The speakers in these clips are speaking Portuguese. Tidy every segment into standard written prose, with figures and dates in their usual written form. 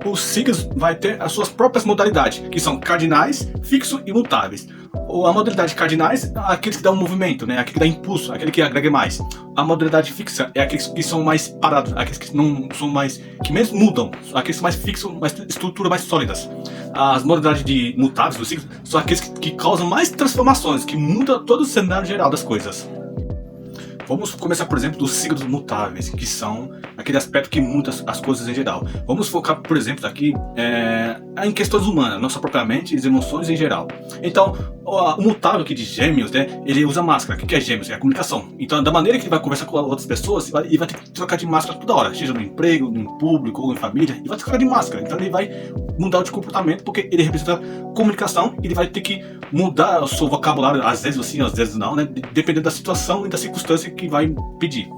os signos vai ter as suas próprias modalidades, que são cardinais, fixos e mutáveis. A modalidade cardinais é aqueles que dão movimento, né? Aquele que dá impulso, aquele que agrega mais. A modalidade fixa é aqueles que são mais parados, aqueles que não são mais, que menos mudam, aqueles que são mais fixos, mais estruturas mais sólidas. As modalidades de mutáveis dos signos são aqueles que causam mais transformações, que mudam todo o cenário geral das coisas. Vamos começar, por exemplo, dos signos mutáveis, que são aquele aspecto que muda as coisas em geral. Vamos focar, por exemplo, aqui em questões humanas, não só propriamente as emoções em geral. Então, o mutável aqui de Gêmeos, né, ele usa máscara. O que é Gêmeos? É a comunicação. Então, da maneira que ele vai conversar com outras pessoas, ele vai ter que trocar de máscara toda hora, seja no emprego, no público ou em família, ele vai trocar de máscara. Então, ele vai mudar de comportamento, porque ele representa comunicação, ele vai ter que mudar o seu vocabulário, às vezes sim, às vezes não, né, dependendo da situação e da circunstância que vai pedir.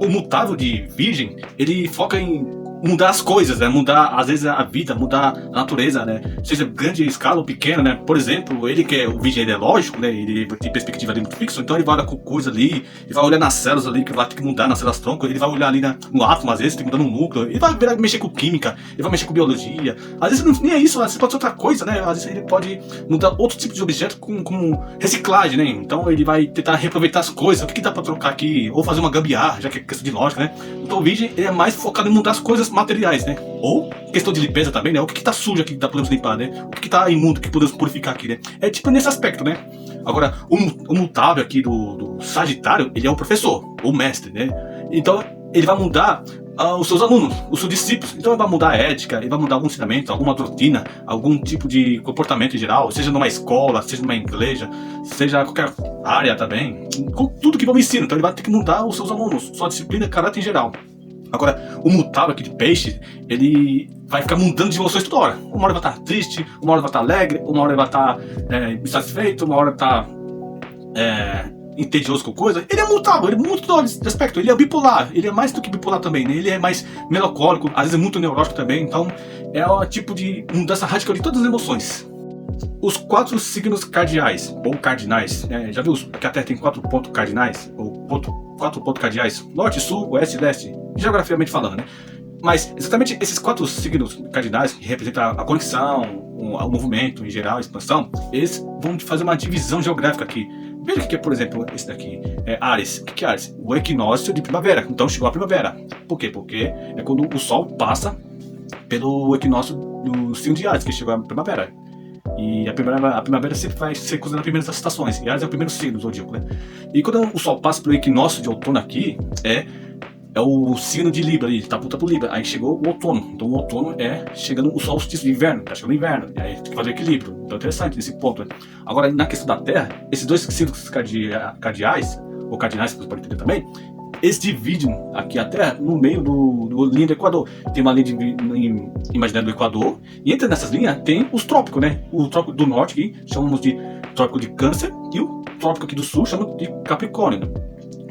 O mutável de Virgem, ele foca em mudar as coisas, né? Mudar às vezes a vida, mudar a natureza, né? Seja grande escala ou pequena, né? Por exemplo, ele que é o Virgem, ele é lógico, né? Ele tem perspectiva ali muito fixa, então ele vai olhar com coisa ali, ele vai olhar nas células ali, que vai ter que mudar nas células tronco, ele vai olhar ali no átomo, às vezes tem que mudar no núcleo, ele vai mexer com química, ele vai mexer com biologia, às vezes nem é isso, às vezes pode ser outra coisa, né? Às vezes ele pode mudar outro tipo de objeto como reciclagem, né? Então ele vai tentar reaproveitar as coisas, o que dá pra trocar aqui, ou fazer uma gambiarra, já que é questão de lógica, né? Então o Virgem, ele é mais focado em mudar as coisas materiais, né? Ou questão de limpeza também, né? O que tá sujo aqui que podemos limpar, né? O que tá imundo que podemos purificar aqui, né? É tipo nesse aspecto, né? Agora, o mutável aqui do Sagitário, ele é um professor, ou mestre, né? Então, ele vai mudar os seus alunos, os seus discípulos. Então, ele vai mudar a ética, ele vai mudar algum ensinamento, alguma doutrina, algum tipo de comportamento em geral, seja numa escola, seja numa igreja, seja qualquer área também, com tudo que vão ensino. Então, ele vai ter que mudar os seus alunos, sua disciplina, caráter em geral. Agora, o mutável aqui de Peixe, ele vai ficar mudando de emoções toda hora. Uma hora ele vai estar triste, uma hora ele vai estar alegre, uma hora ele vai estar insatisfeito, uma hora ele está entedioso com coisa. Ele é mutável, ele é muito todo esse aspecto. Ele é bipolar, ele é mais do que bipolar também, né? Ele é mais melancólico, às vezes é muito neurótico também. Então, é o tipo de mudança radical de todas as emoções. Os 4 signos cardeais, ou cardinais, já viu que a Terra tem 4 pontos cardinais, ou 4 pontos cardeais, norte, sul, oeste e leste, geograficamente falando, né? Mas exatamente esses 4 signos cardinais, que representam a conexão, o movimento em geral, a expansão, eles vão fazer uma divisão geográfica aqui. Veja o que é, por exemplo, esse daqui, Áries. O que é Áries? O equinócio de primavera. Então chegou a primavera. Por quê? Porque é quando o Sol passa pelo equinócio do signo de Áries, que chegou a primavera. E a primavera sempre vai ser considerada a primeira das estações. E Áries é o primeiro signo do zodíaco, né? E quando o Sol passa pelo equinócio de outono aqui, é o signo de Libra, ele está apontando para o Libra. Aí chegou o outono. Então o outono é chegando o solstício de inverno, está chegando o inverno. E aí tem que fazer equilíbrio. Então é interessante nesse ponto, né? Agora, na questão da Terra, esses 2 signos cardeais, ou cardinais, que você pode entender também, eles dividem aqui a Terra no meio do linha do Equador. Tem uma linha imaginária do Equador, e entre nessas linhas tem os trópicos, né? O trópico do norte, que chamamos de trópico de Câncer, e o trópico aqui do sul chamamos de Capricórnio, né?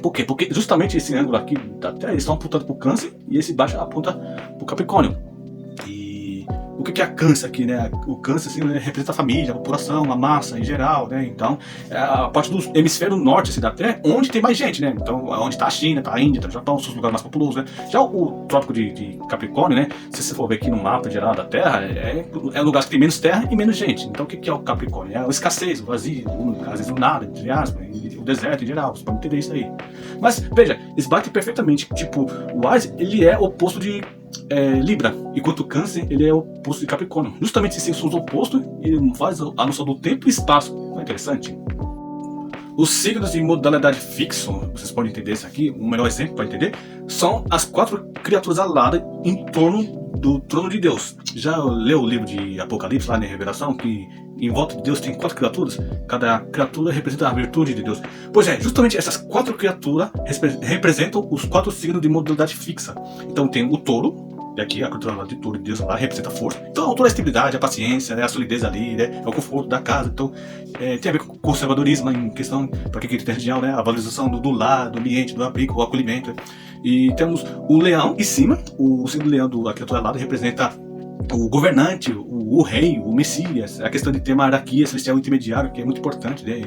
Por quê? Porque justamente esse ângulo aqui da Terra, eles estão apontando para o Câncer, e esse baixo aponta para o Capricórnio. E o que é a Câncer aqui, né? O Câncer assim, representa a família, a população, a massa em geral, né? Então, é a parte do hemisfério norte assim, da Terra, onde tem mais gente, né? Então, onde está a China, está a Índia, está o Japão, são os lugares mais populosos, né? Já o trópico de Capricórnio, né? Se você for ver aqui no mapa geral da Terra, é um lugar que tem menos terra e menos gente. Então, o que é o Capricórnio? É a escassez, o vazio, às vezes o nada, entre aspas, o deserto em geral, você pode entender isso aí. Mas, veja, eles batem perfeitamente. Tipo, o Ares, ele é oposto de Libra, enquanto o Câncer, ele é oposto de Capricórnio. Justamente esses são os opostos, ele faz a noção do tempo e espaço. Não é interessante? Os signos de modalidade fixo, vocês podem entender isso aqui, o melhor exemplo para entender, são as 4 criaturas aladas em torno do trono de Deus. Já leu o livro de Apocalipse, lá na Revelação, que em volta de Deus tem 4 criaturas, cada criatura representa a virtude de Deus. Pois é, justamente essas 4 criaturas representam os 4 signos de modalidade fixa. Então tem o touro, e aqui a criatura de touro de Deus lá representa a força. Então toda a estabilidade, a paciência, né, a solidez ali, né, é o conforto da casa. Então tem a ver com o conservadorismo em questão, para quem tem religião, né, a valorização do lar, do ambiente, do abrigo, o acolhimento. E temos o leão em cima, o signo do leão da criatura alada representa o governante, o rei, o messias, a questão de ter uma hierarquia celestial intermediária, que é muito importante, né?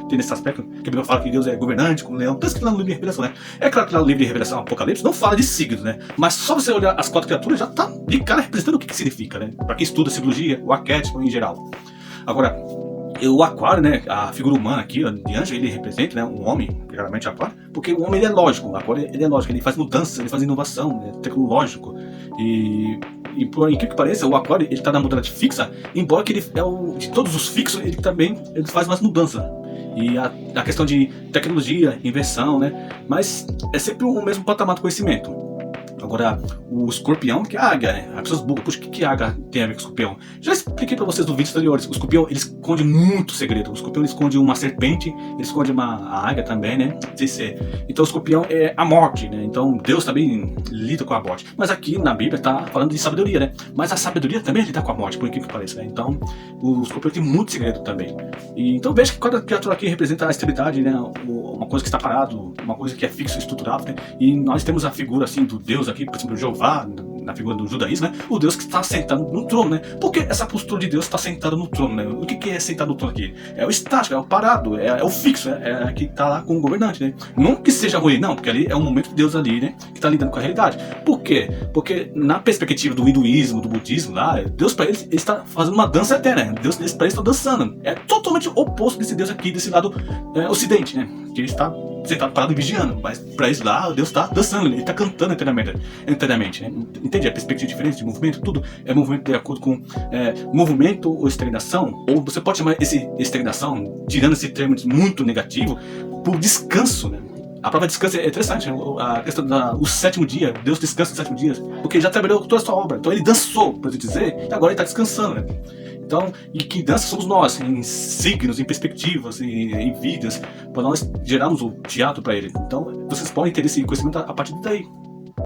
tem nesse aspecto, que a Bíblia fala que Deus é governante, com o leão, tanto que lá no livro de Revelação, né? É claro que lá no livro de Revelação, Apocalipse, não fala de signos, né? Mas só você olhar as 4 criaturas, já tá de cara representando o que significa, né? Pra quem estuda simbologia, o arquétipo em geral. Agora, o aquário, né, a figura humana aqui, ó, de anjo, ele representa, né, um homem, claramente aquário, porque o homem ele é lógico, o aquário ele é lógico, ele faz mudanças, ele faz inovação, é tecnológico, e por incrível que pareça, o aquário ele tá na modalidade fixa, embora que ele é o de todos os fixos, ele também ele faz mais mudança. E a questão de tecnologia, invenção, né, mas é sempre o mesmo patamar do conhecimento. Agora, o escorpião, que é a águia, né? As pessoas bugam, puxa, o que a águia tem a ver com o escorpião? Já expliquei pra vocês no vídeo anteriores, o escorpião, ele esconde muito segredo. O escorpião, ele esconde uma serpente, ele esconde a águia também, né? Então, o escorpião é a morte, né? Então, Deus também lida com a morte. Mas aqui, na Bíblia, tá falando de sabedoria, né? Mas a sabedoria também lida com a morte, por incrível que pareça, né? Então, o escorpião tem muito segredo também. E, então, veja que cada criatura aqui representa a estabilidade, né? Uma coisa que está parado, uma coisa que é fixa, estruturada, né? E nós temos a figura, assim, do Deus aqui, por exemplo, Jeová, na figura do judaísmo, né? O Deus que está sentado no trono, né? Porque essa postura de Deus está sentado no trono, né? O que é sentado no trono aqui? É o estático, é o parado, é o fixo, é que está lá com o governante, né? Não que seja ruim, não, porque ali é um momento de Deus ali, né? Que está lidando com a realidade. Por quê? Porque na perspectiva do hinduísmo, do budismo lá, Deus para eles ele está fazendo uma dança eterna, né? Deus para eles está dançando. É totalmente oposto desse Deus aqui, desse lado ocidente, né? Que ele está sentado parado e vigiando, mas pra isso lá Deus está dançando, ele está cantando eternamente, né? Entende? A perspectiva diferente de movimento, tudo é movimento de acordo com movimento ou estagnação, ou você pode chamar esse estagnação, tirando esse termo muito negativo, por descanso, né? A palavra descanso é interessante, né? A questão do sétimo dia, Deus descansa no sétimo dia, porque ele já trabalhou toda a sua obra, então ele dançou, por assim dizer, e agora ele está descansando, né? Então, e que dança somos nós, em signos, em perspectivas, em vidas, para nós gerarmos o teatro para ele. Então, vocês podem ter esse conhecimento a partir daí.